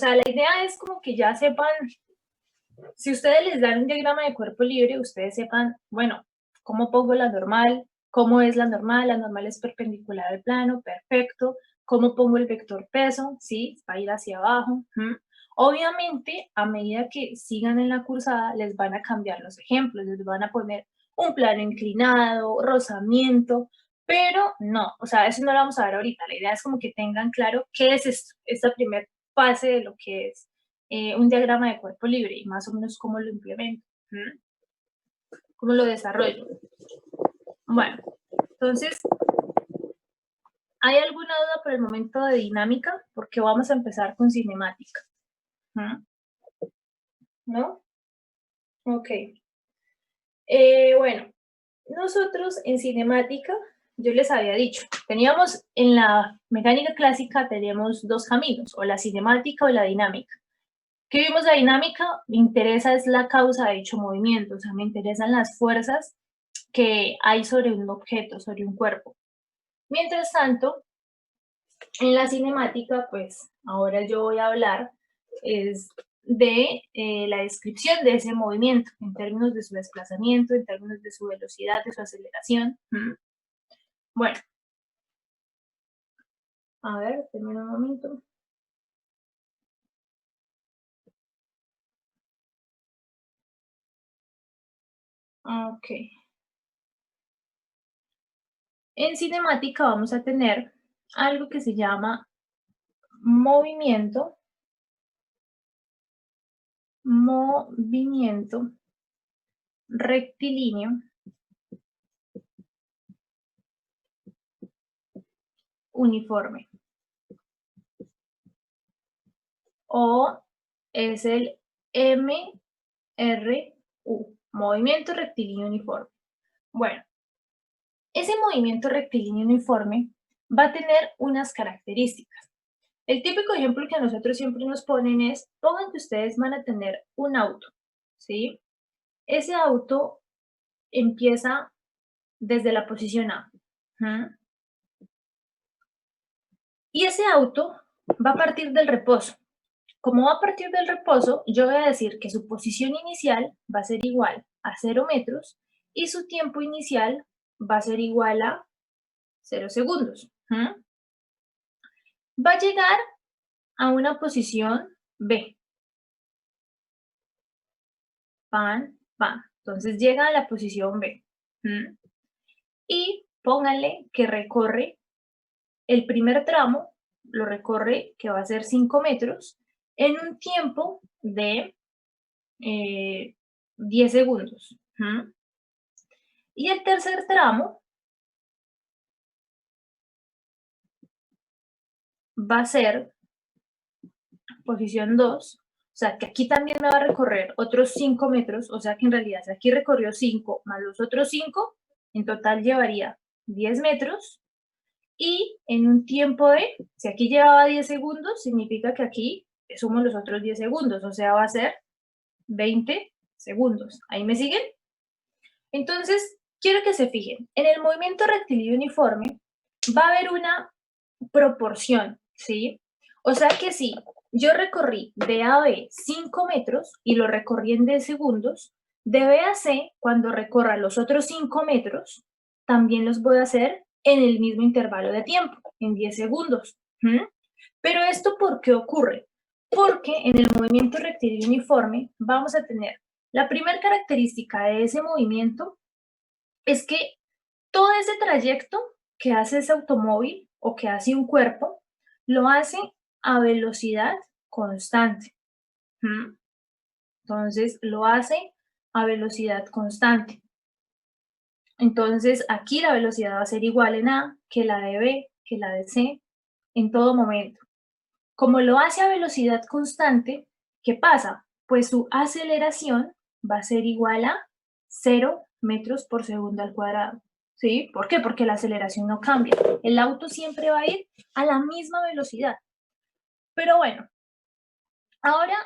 sea, la idea es como que ya sepan, si ustedes les dan un diagrama de cuerpo libre, ustedes sepan, bueno, cómo pongo la normal, cómo es la normal es perpendicular al plano, perfecto, cómo pongo el vector peso, ¿sí? Va a ir hacia abajo. Obviamente, a medida que sigan en la cursada, les van a cambiar los ejemplos, les van a poner un plano inclinado, rozamiento, pero no, o sea, eso no lo vamos a ver ahorita. La idea es como que tengan claro qué es esto, esta primera fase de lo que es un diagrama de cuerpo libre y más o menos cómo lo implemento, cómo lo desarrollo. Bueno, entonces, ¿hay alguna duda por el momento de dinámica? Porque vamos a empezar con cinemática. ¿No? Ok. Bueno, nosotros en cinemática, yo les había dicho, teníamos en la mecánica clásica, teníamos dos caminos, o la cinemática o la dinámica. ¿Qué vimos la dinámica? Me interesa es la causa de dicho movimiento, o sea, me interesan las fuerzas que hay sobre un objeto, sobre un cuerpo. Mientras tanto, en la cinemática, pues ahora yo voy a hablar es de la descripción de ese movimiento en términos de su desplazamiento, en términos de su velocidad, de su aceleración. Bueno, a ver, termino un momento. Ok. En cinemática vamos a tener algo que se llama movimiento rectilíneo uniforme, o es el MRU, movimiento rectilíneo uniforme. Bueno, ese movimiento rectilíneo uniforme va a tener unas características. El típico ejemplo que a nosotros siempre nos ponen es, pongan que ustedes van a tener un auto, ¿sí? Ese auto empieza desde la posición A. Y ese auto va a partir del reposo. Como va a partir del reposo, yo voy a decir que su posición inicial va a ser igual a 0 metros y su tiempo inicial va a ser igual a 0 segundos. Va a llegar a una posición B. Pan, pan. Entonces llega a la posición B. Y pónganle que recorre el primer tramo, lo recorre que va a ser 5 metros, en un tiempo de 10 segundos. Y el tercer tramo va a ser posición 2, o sea que aquí también me va a recorrer otros 5 metros, o sea que en realidad si aquí recorrió 5 más los otros 5, en total llevaría 10 metros, y en un tiempo de, si aquí llevaba 10 segundos, significa que aquí sumo los otros 10 segundos, o sea va a ser 20 segundos. ¿Ahí me siguen? Entonces, quiero que se fijen, en el movimiento rectilíneo uniforme va a haber una proporción, ¿sí? O sea que si yo recorrí de A a B 5 metros y lo recorrí en 10 segundos, de B a C, cuando recorra los otros 5 metros, también los voy a hacer en el mismo intervalo de tiempo, en 10 segundos. Pero esto, ¿por qué ocurre? Porque en el movimiento rectilíneo uniforme vamos a tener la primera característica de ese movimiento es que todo ese trayecto que hace ese automóvil o que hace un cuerpo, lo hace a velocidad constante. Entonces, lo hace a velocidad constante. Entonces, aquí la velocidad va a ser igual en A que la de B, que la de C, en todo momento. Como lo hace a velocidad constante, ¿qué pasa? Pues su aceleración va a ser igual a 0 metros por segundo al cuadrado. ¿Sí? ¿Por qué? Porque la aceleración no cambia. El auto siempre va a ir a la misma velocidad. Pero bueno, ahora,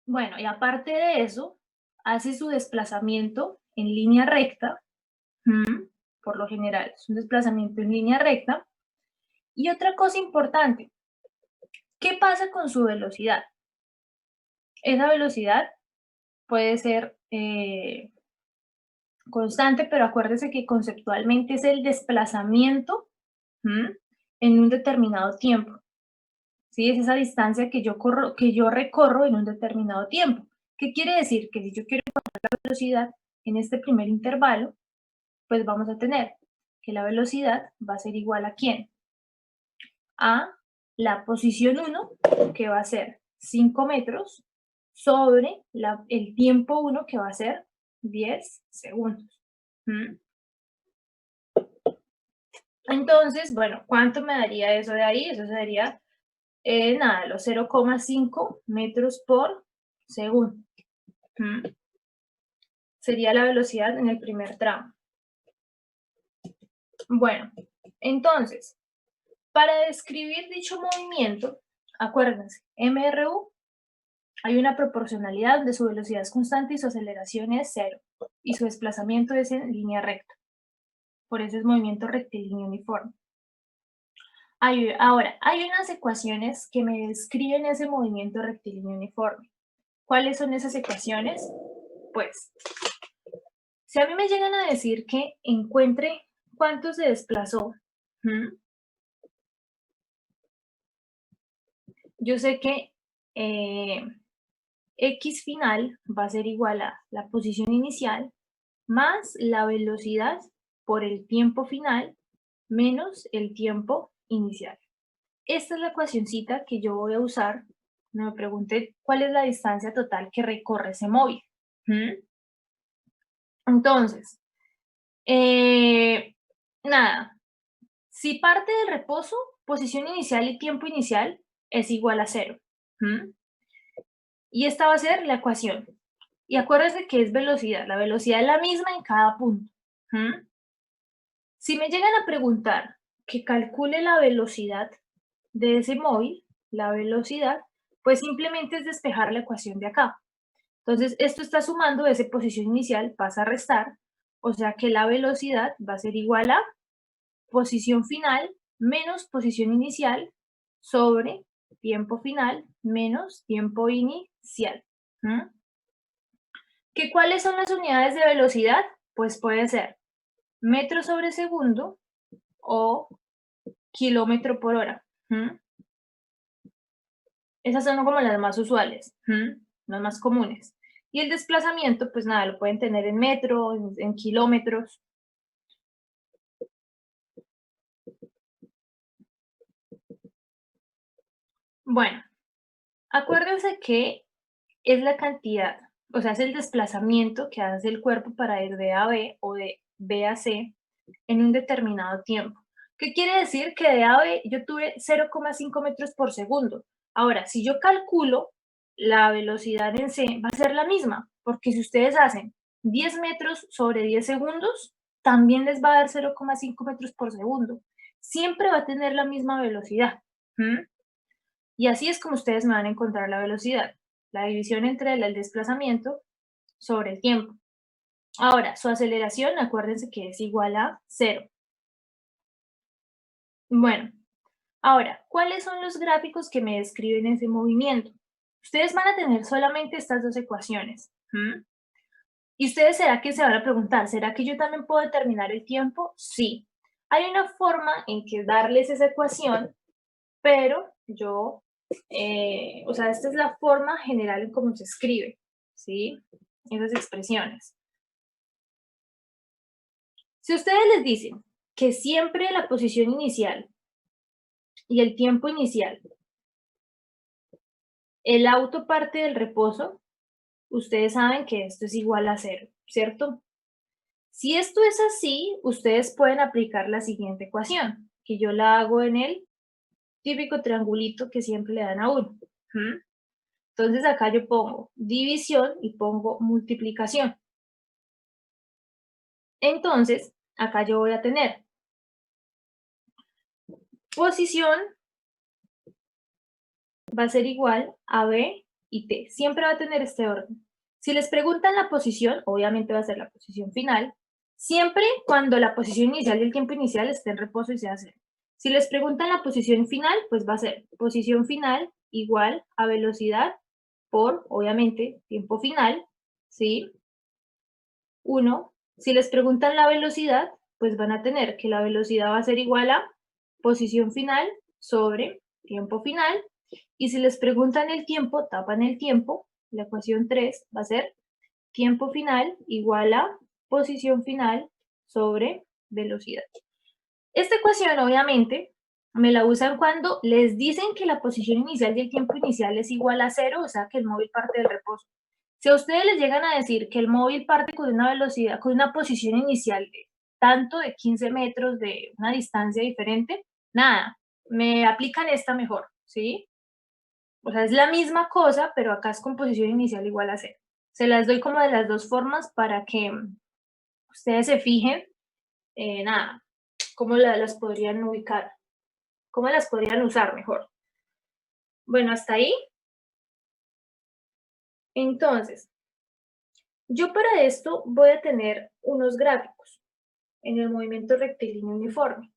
bueno, y aparte de eso, hace su desplazamiento en línea recta, por lo general, es un desplazamiento en línea recta. Y otra cosa importante, ¿qué pasa con su velocidad? esa velocidad puede ser constante, pero acuérdese que conceptualmente es el desplazamiento, ¿m?, en un determinado tiempo, ¿sí? Es esa distancia que yo recorro en un determinado tiempo. ¿Qué quiere decir? Que si yo quiero encontrar la velocidad en este primer intervalo, pues vamos a tener que la velocidad va a ser igual ¿a quién? A la posición 1, que va a ser 5 metros, sobre el tiempo 1, que va a ser 10 segundos. ¿Mm? Entonces, bueno, ¿cuánto me daría eso de ahí? Eso sería, nada, los 0,5 metros por segundo. ¿Mm? Sería la velocidad en el primer tramo. Bueno, entonces, para describir dicho movimiento, acuérdense, MRU, hay una proporcionalidad donde su velocidad es constante y su aceleración es cero, y su desplazamiento es en línea recta. Por eso es movimiento rectilíneo uniforme. Ahora, hay unas ecuaciones que me describen ese movimiento rectilíneo uniforme. ¿Cuáles son esas ecuaciones? Pues, si a mí me llegan a decir que encuentre cuánto se desplazó, yo sé que X final va a ser igual a la posición inicial más la velocidad por el tiempo final menos el tiempo inicial. Esta es la ecuacioncita que yo voy a usar. Me pregunté cuál es la distancia total que recorre ese móvil. Entonces, nada, si parte del reposo, posición inicial y tiempo inicial es igual a 0. Y esta va a ser la ecuación. Y acuérdense que es velocidad. La velocidad es la misma en cada punto. Si me llegan a preguntar que calcule la velocidad de ese móvil, la velocidad, pues simplemente es despejar la ecuación de acá. Entonces, esto está sumando, esa posición inicial pasa a restar, o sea que la velocidad va a ser igual a posición final menos posición inicial sobre tiempo final menos tiempo inicial. ¿Que cuáles son las unidades de velocidad? Pues puede ser metro sobre segundo o kilómetro por hora. Esas son como las más usuales, las más comunes. Y el desplazamiento, pues nada, lo pueden tener en metro, en kilómetros. Bueno, acuérdense que es la cantidad, o sea, es el desplazamiento que hace el cuerpo para ir de A a B o de B a C en un determinado tiempo. ¿Qué quiere decir? Que de A a B yo tuve 0,5 metros por segundo. Ahora, si yo calculo la velocidad en C, va a ser la misma, porque si ustedes hacen 10 metros sobre 10 segundos, también les va a dar 0,5 metros por segundo. Siempre va a tener la misma velocidad. Y así es como ustedes me van a encontrar la velocidad, la división entre el desplazamiento sobre el tiempo. Ahora, su aceleración, acuérdense que es igual a 0. Bueno, ahora, ¿cuáles son los gráficos que me describen ese movimiento? Ustedes van a tener solamente estas dos ecuaciones. Y ustedes, ¿será que se van a preguntar, ¿será que yo también puedo determinar el tiempo? Sí. Hay una forma en que darles esa ecuación, pero yo, o sea, esta es la forma general en cómo se escribe, ¿sí? Esas expresiones. Si ustedes les dicen que siempre la posición inicial y el tiempo inicial, el auto parte del reposo, ustedes saben que esto es igual a 0, ¿cierto? Si esto es así, ustedes pueden aplicar la siguiente ecuación, que yo la hago en el típico triangulito que siempre le dan a uno. Entonces acá yo pongo división y pongo multiplicación. Entonces, acá yo voy a tener posición va a ser igual a B y T. Siempre va a tener este orden. Si les preguntan la posición, obviamente va a ser la posición final, siempre cuando la posición inicial y el tiempo inicial esté en reposo y sea 0. Si les preguntan la posición final, pues va a ser posición final igual a velocidad por, obviamente, tiempo final, ¿sí? 1. Si les preguntan la velocidad, pues van a tener que la velocidad va a ser igual a posición final sobre tiempo final. Y si les preguntan el tiempo, tapan el tiempo. La ecuación 3 va a ser tiempo final igual a posición final sobre velocidad. Esta ecuación, obviamente, me la usan cuando les dicen que la posición inicial y el tiempo inicial es igual a 0, o sea que el móvil parte del reposo. Si a ustedes les llegan a decir que el móvil parte con una velocidad, con una posición inicial de tanto de 15 metros de una distancia diferente, nada, me aplican esta mejor, ¿sí? O sea, es la misma cosa, pero acá es con posición inicial igual a 0. Se las doy como de las dos formas para que ustedes se fijen, nada, cómo las podrían ubicar, cómo las podrían usar mejor. Bueno, hasta ahí. Entonces, yo para esto voy a tener unos gráficos en el movimiento rectilíneo uniforme.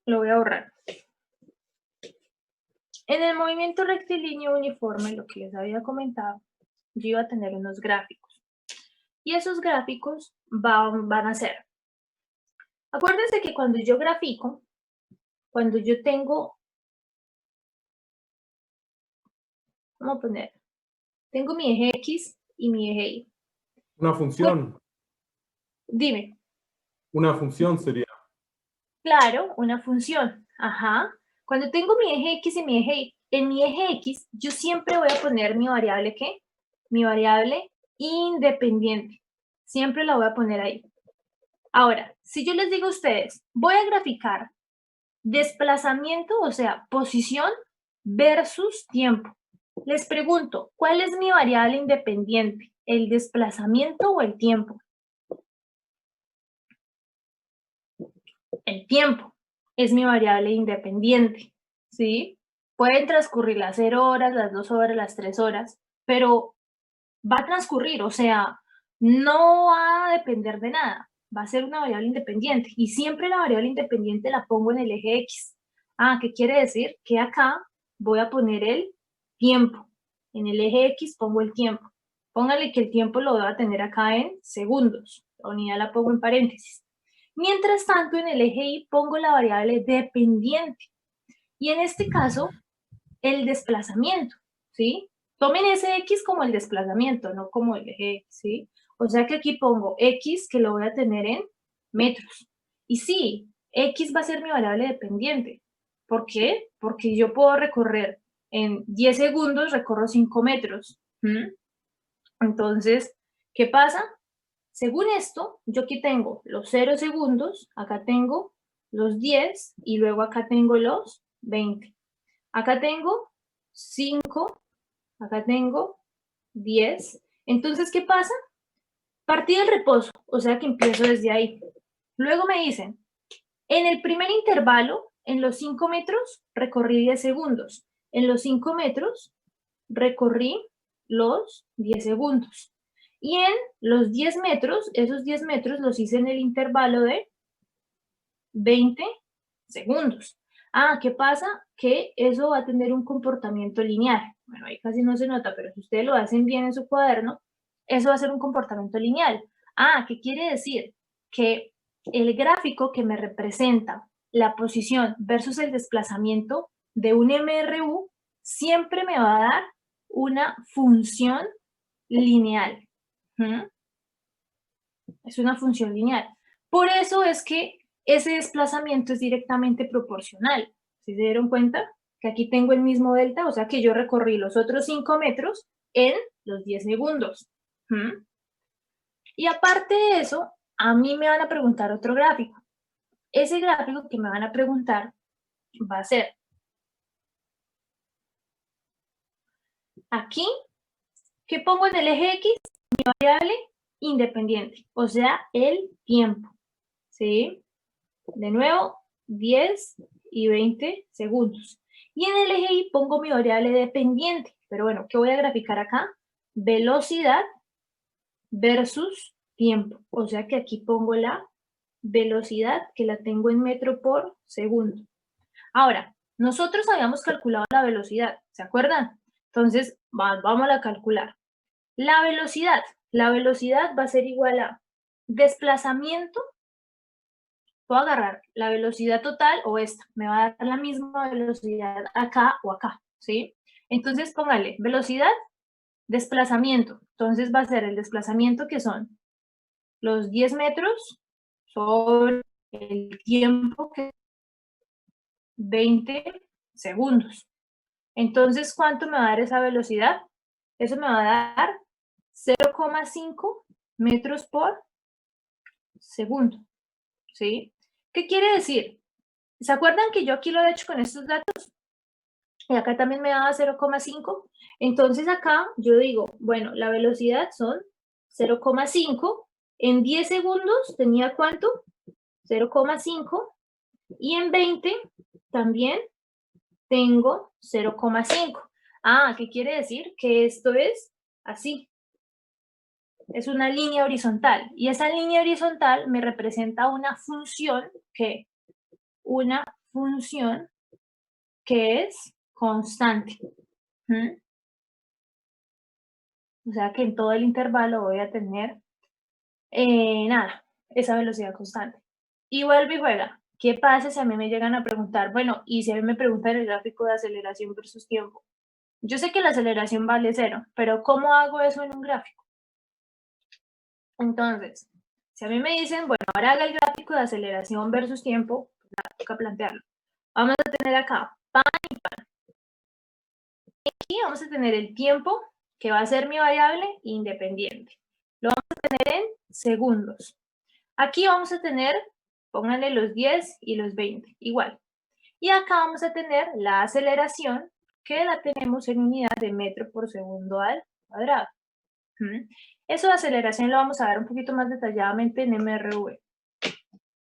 Lo voy a borrar. En el movimiento rectilíneo uniforme, lo que les había comentado, yo iba a tener unos gráficos. Y esos gráficos van a ser. Acuérdense que cuando yo grafico, cuando yo tengo, vamos a poner, tengo mi eje X y mi eje Y. Una función. Dime. Una función sería. Claro, una función. Ajá. Cuando tengo mi eje X y mi eje Y, en mi eje X yo siempre voy a poner mi variable, ¿qué? Mi variable independiente. Siempre la voy a poner ahí. Ahora, si yo les digo a ustedes, voy a graficar desplazamiento, o sea, posición versus tiempo. Les pregunto, ¿cuál es mi variable independiente? ¿El desplazamiento o el tiempo? El tiempo es mi variable independiente, ¿sí? Pueden transcurrir las 0 horas, las 2 horas, las 3 horas, pero va a transcurrir, o sea, no va a depender de nada, va a ser una variable independiente y siempre la variable independiente la pongo en el eje X. Ah, ¿qué quiere decir? Que acá voy a poner el tiempo. En el eje X pongo el tiempo. Póngale que el tiempo lo voy a tener acá en segundos. La unidad la pongo en paréntesis. Mientras tanto, en el eje Y pongo la variable dependiente. Y en este caso, el desplazamiento, ¿sí? Tomen ese X como el desplazamiento, no como el eje X, ¿sí? O sea que aquí pongo X, que lo voy a tener en metros. Y sí, X va a ser mi variable dependiente. ¿Por qué? Porque yo puedo recorrer en 10 segundos, recorro 5 metros. Entonces, ¿qué pasa? Según esto, yo aquí tengo los 0 segundos, acá tengo los 10 y luego acá tengo los 20. Acá tengo 5, acá tengo 10. Entonces, ¿qué pasa? Partí del reposo, o sea que empiezo desde ahí. Luego me dicen, en el primer intervalo, en los 5 metros, recorrí 10 segundos. En los 5 metros, recorrí los 10 segundos. Y en los 10 metros, esos 10 metros los hice en el intervalo de 20 segundos. Ah, ¿qué pasa? Que eso va a tener un comportamiento lineal. Bueno, ahí casi no se nota, pero si ustedes lo hacen bien en su cuaderno, eso va a ser un comportamiento lineal. Ah, ¿qué quiere decir? Que el gráfico que me representa la posición versus el desplazamiento de un MRU siempre me va a dar una función lineal. Es una función lineal. Por eso es que ese desplazamiento es directamente proporcional. ¿Sí se dieron cuenta? Que aquí tengo el mismo delta, o sea que yo recorrí los otros 5 metros en los 10 segundos. Y aparte de eso, a mí me van a preguntar otro gráfico. Ese gráfico que me van a preguntar va a ser aquí, que pongo en el eje X, mi variable independiente, o sea, el tiempo. ¿Sí? De nuevo, 10 y 20 segundos. Y en el eje Y pongo mi variable dependiente. Pero bueno, ¿qué voy a graficar acá? Velocidad versus tiempo. O sea que aquí pongo la velocidad que la tengo en metro por segundo. Ahora, Nosotros habíamos calculado la velocidad, ¿se acuerdan? Entonces, vamos a calcular. La velocidad va a ser igual a desplazamiento. Puedo agarrar la velocidad total o esta, me va a dar la misma velocidad acá o acá, ¿sí? Entonces, póngale velocidad, desplazamiento. Entonces, va a ser el desplazamiento que son los 10 metros sobre el tiempo que 20 segundos. Entonces, ¿cuánto me va a dar esa velocidad? Eso me va a dar 0,5 metros por segundo, ¿sí? ¿Qué quiere decir? ¿Se acuerdan que yo aquí lo he hecho con estos datos? Y acá también me daba 0,5. Entonces acá yo digo, bueno, la velocidad son 0,5. En 10 segundos tenía ¿cuánto? 0,5. Y en 20 también tengo 0,5. Ah, ¿qué quiere decir? Que esto es así. Es una línea horizontal. Y esa línea horizontal me representa una función que es constante. O sea que en todo el intervalo voy a tener, esa velocidad constante. Y vuelve y juega. ¿Qué pasa si a mí me llegan a preguntar, bueno, y si a mí me preguntan el gráfico de aceleración versus tiempo? Yo sé que la aceleración vale 0, pero ¿cómo hago eso en un gráfico? Entonces, si a mí me dicen, bueno, ahora haga el gráfico de aceleración versus tiempo, toca plantearlo. Vamos a tener acá pan y pan. Aquí vamos a tener el tiempo, que va a ser mi variable independiente. Lo vamos a tener en segundos. Aquí vamos a tener, pónganle los 10 y los 20, igual. Y acá vamos a tener la aceleración, que la tenemos en unidad de metro por segundo al cuadrado. Eso de aceleración lo vamos a ver un poquito más detalladamente en MRV.